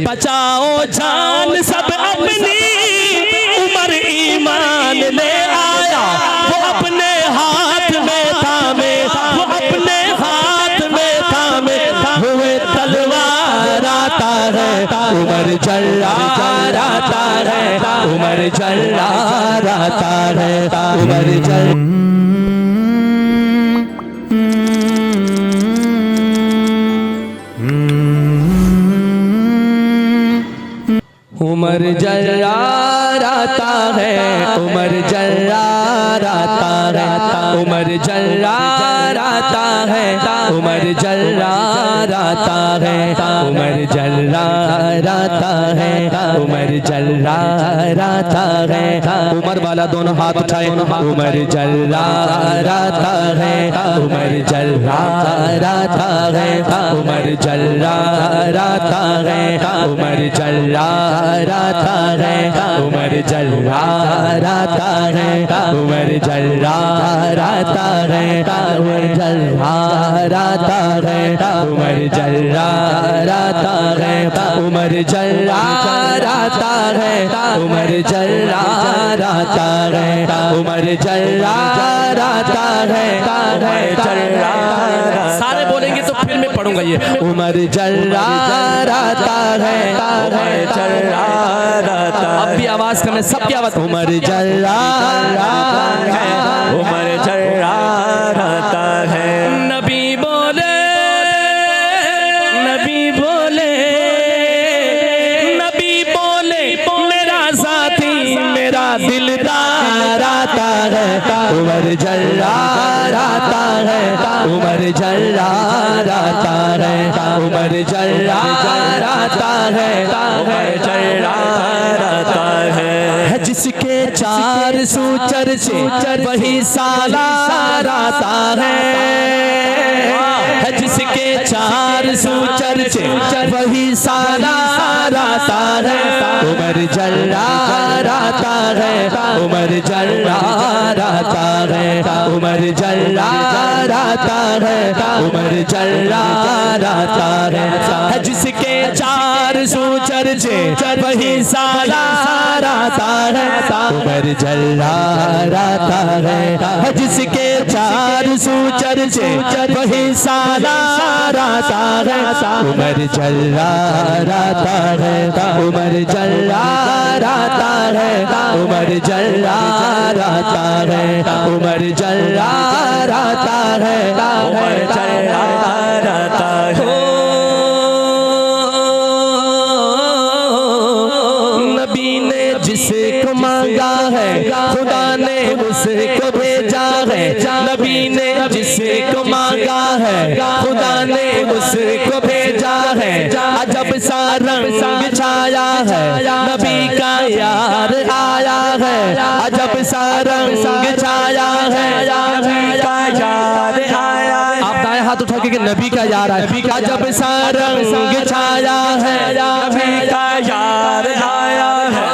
बचाओ जान सब अपनी, उमर ईमान ले आया, वो अपने हाथ में थामे, वो अपने हाथ में थामे हुए तलवार आता है, उमर जल्लार आता है, उमर जल्लार आता है, उमर उमर जल्लार आता है, उमर जल्लार आता है, उमर जल्लार आता है, उमर जल्लार आता है, उमर जल्लार आता है, उमर जल्लार आता है। उमर वाला दोनों हाथ उठाए, उमर जल्लार आता है, उमर जल्लार आता है, उमर जल्लार आता है, उमर जल्लार आता है, उमर जल्लार आता है, उमर जल्लार आता है, उमर जल्लार आता है, उमर जल्लार आता है, उमर जल्लार आता है, उमर जल्लार आता है, उमर जल्लार आता है, उमर जल्लार। सारे बोलेंगे तो फिर मैं पढ़ूंगा ये। उमर जल्लार आता है, उमर जल्लार आता है। अब भी आवाज करने, सबकी आवाज। उमर जल्लार आता है, उमर जल्लार आता है। नबी बोले, नबी बोले, नबी बोले, मेरा साथी मेरा दिलदार आता है, उमर जल्लार आता है, उमर जल्लार आता है, उमर जल्लार आता है, उमर जल्लार आता है। जिसके चार सू चर्चे वही सालार आता है, जिसके चार सू चर्चे वही सालार आता है, उमर जल्लार आता है, उमर जल्लार आता है, उमर जल्लार आता है, उमर जल्लार आता है। जिसके चार सू चर्चे वही सालार आता है, उमर जल्लार आता है। जिसके चार सू चर्चे वही सालार आता है, उमर जल्लार आता है, उमर जल्लार आता है, उमर जल्लार आता है, उमर जल्लार आता है, उमर जल्लार आता है। नबी ने जिसको मांगा है खुदा ने उसको भेजा है, नबी ने जिसको मांगा है खुदा ने उसको भेजा है। अजब सा रंग छाया है, नबी का यार आया है, अजब सा रंग छाया है, नबी का यार आया है। आप दाएं हाथ उठा के नबी का यार है, अजब सा रंग छाया है, नबी का यार आया है,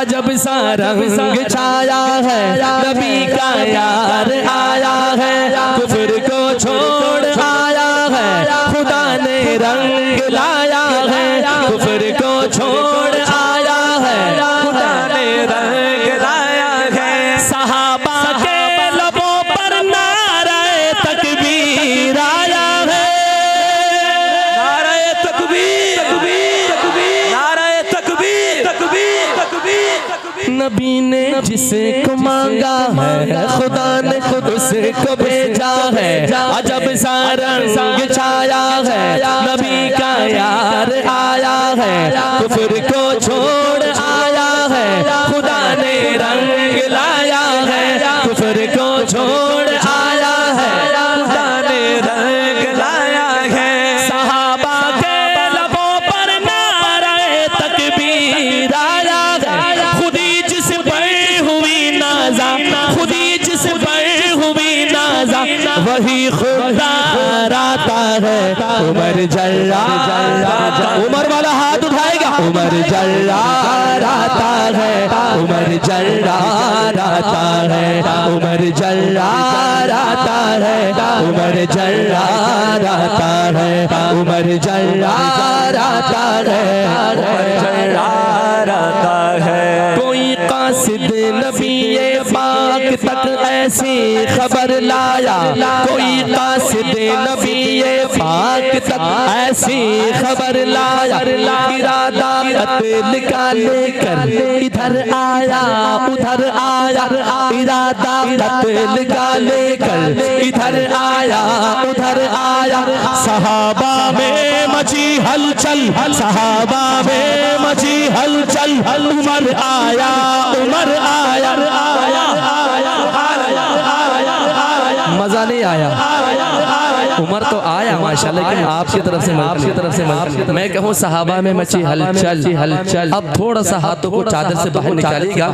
अजब सा रंग छाया है, नबी का यार आया है। कुफर को छोड़ आया है, खुदा ने रंग लाया है, कुफर को छोड़ आया है, खुदा ने रंग लाया है। सहाबा के लबों पर नारे तकबीर आया है, नारे तकबीर, तकबीर, तकबीर, नारे तकबीर, तकबीर, तकबीर। नबी ने जिसको मांगा है खुदा ने खुद उसको भेजा है, अजब सा रंग छाया है, नबी का यार आया है, कुफर को छोड़ आया है, खुदा ने रंग लाया है, कुफर को छोड़ आया है, खुदा ने रंग लाया है। सहाबा के लबों पर नारे तकबीर आया है, खुदी जिस पर हुई नाजा, खुदी जिस पर हुई नाजा वही खुदा आता है, उमर जल्लार। उमर वाला हाथ उठाएगा, उमर जर्राता है, उमर जर्राता है, उमर जर्राता है, उमर जर्राता है, उमर जर्राता है। कोई कासिद नबी पाक तक ऐसी खबर लाया, कोई कासिद नबी पाक तक ऐसी खबर लाया, इरादा कत्ल का लेकर इधर आया उधर आया, इरादा कत्ल का लेकर इधर आया उधर आया। सहाबा में मची हलचल, सहाबा में मची हलचल, उमर आया उमर आया। मजा नहीं आया, उमर तो आया माशाल्लाह, लेकिन आपकी तरफ से मैं कहूँ सहाबा में मची हलचल हलचल। अब थोड़ा सा हाथों को चादर से बाहर निकालिएगा,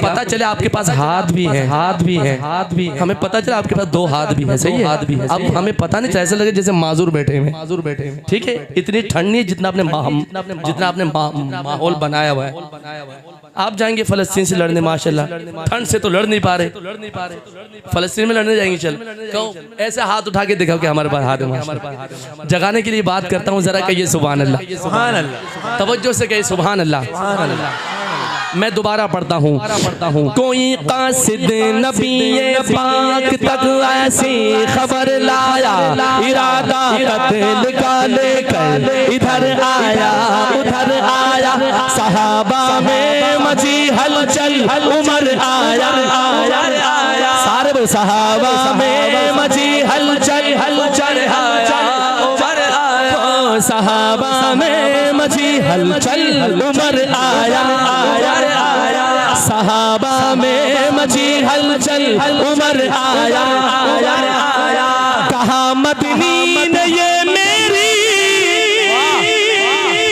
पता चले आपके पास हाथ भी है, हाथ भी है, हाथ भी है। हमें पता चला आपके पास दो हाथ भी है, सही है, हाथ भी है। अब हमें पता नहीं, ऐसा लगे जैसे माजूर बैठे हुए, माजूर बैठे हुए। ठीक है, इतनी ठंड नहीं जितना आपने माहौल बनाया हुआ है। आप जाएंगे फलस्तीन से लड़ने, माशाल्लाह ठंड से तो लड़ नहीं पा रहे, फलस्तीन में लड़ने जाएंगे, चल कहो ऐसे हाथ उठा के दिखाओ कि हमारे पास हाथ है। जगाने के लिए बात करता हूँ, जरा कहिए सुभान अल्लाह, सुभान अल्लाह, तवज्जो से कहिए सुभान अल्लाह। मैं दोबारा पढ़ता हूँ, कोई कासिद नबी पाक तक ऐसी खबर लाया, इरादा कत्ल का लेकर इधर आया उधर आया। सहाबा में मची हलचल, उमर आया सारे सहाबा में मची हलचल हलचल आया, उमर आया। सहाबा में मची हलचल, उमर आया सहाबा में मची हलचल, उमर आया। कहा मदनी ने ये मेरी,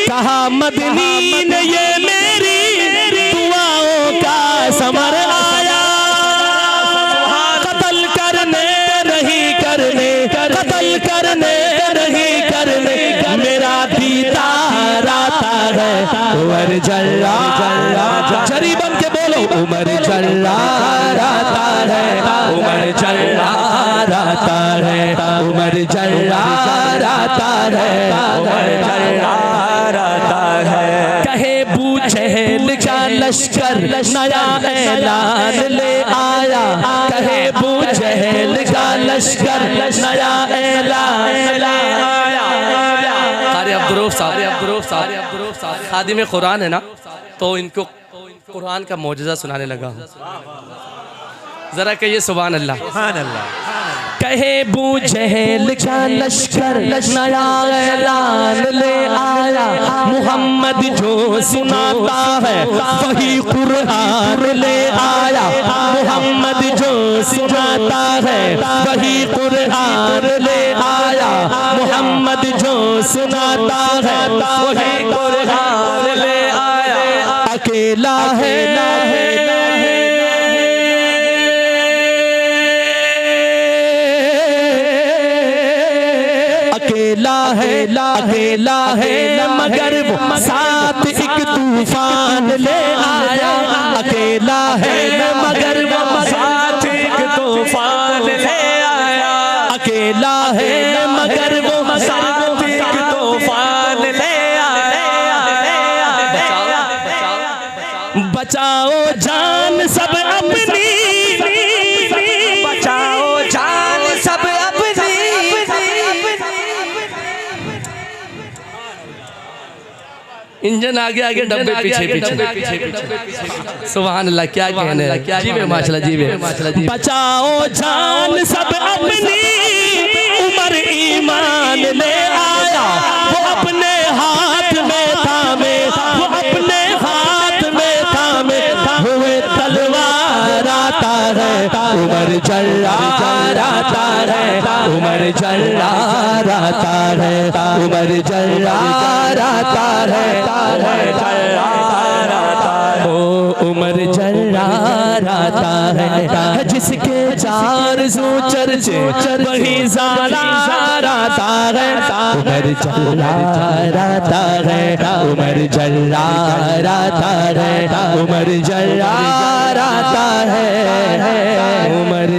कहा मदनी ने ये मेरी दुआओं का समर आया। कत्ल करने नहीं करने, कत्ल करने नहीं करने, मेरा दीदार आता है। उमर जर्राता, जरी बन के बोलो, उमर जर्राता है, उमर जर्राता है, उमर जर्राता है, उमर जर्राता है। कहे बू जहल का लश्कर नया ऐलान ले आया, कहे बू जहल का लश्कर नया ऐलान ले आया। अब्दुर्रऊफ साहब खादिम कुरान है ना, तो इनको कुरान का मौजज़ा सुनाने लगा। जरा कहिए सुभान अल्लाह, सुभान अल्लाह। कहे बू जहल का लश्कर नया ऐलान ले आया, मुहम्मद जो सुनाता है वही कुरान ले आया। मुहम्मद जो सुनाता है वही कुरान ले आया, मुहम्मद जो सुनाता है वही कुरान ले आया। अकेला है अकेला है मगर वो साथ एक तूफान ले आया। अकेला है मगर वो साथ एक तूफान ले आया। अकेला है मगर वो साथ एक तूफान ले आया। बचाओ जान सब अपनी, बचाओ जान सब अपनी। इंजन आगे आगे डब्बे पीछे पीछे। सुभान अल्लाह, क्या कहने हैं, जीवे माशाल्लाह, जीवे। बचाओ जान सब अपनी, उमर ईमान ले आया। वो अपने हाथ में थामे, वो अपने हाथ में थामे हुए तलवार आता है। उमर जर्रार आता है, उमर जर्रार आता है, उमर जर्रार आता है, उमर जर्रार आता है। जिसके आरज़ू चर्चे वही ज़ारा रहता है। उमर जल्ला रहता है, उमर जल्ला रहता है, उमर जल्ला रहता है, उमर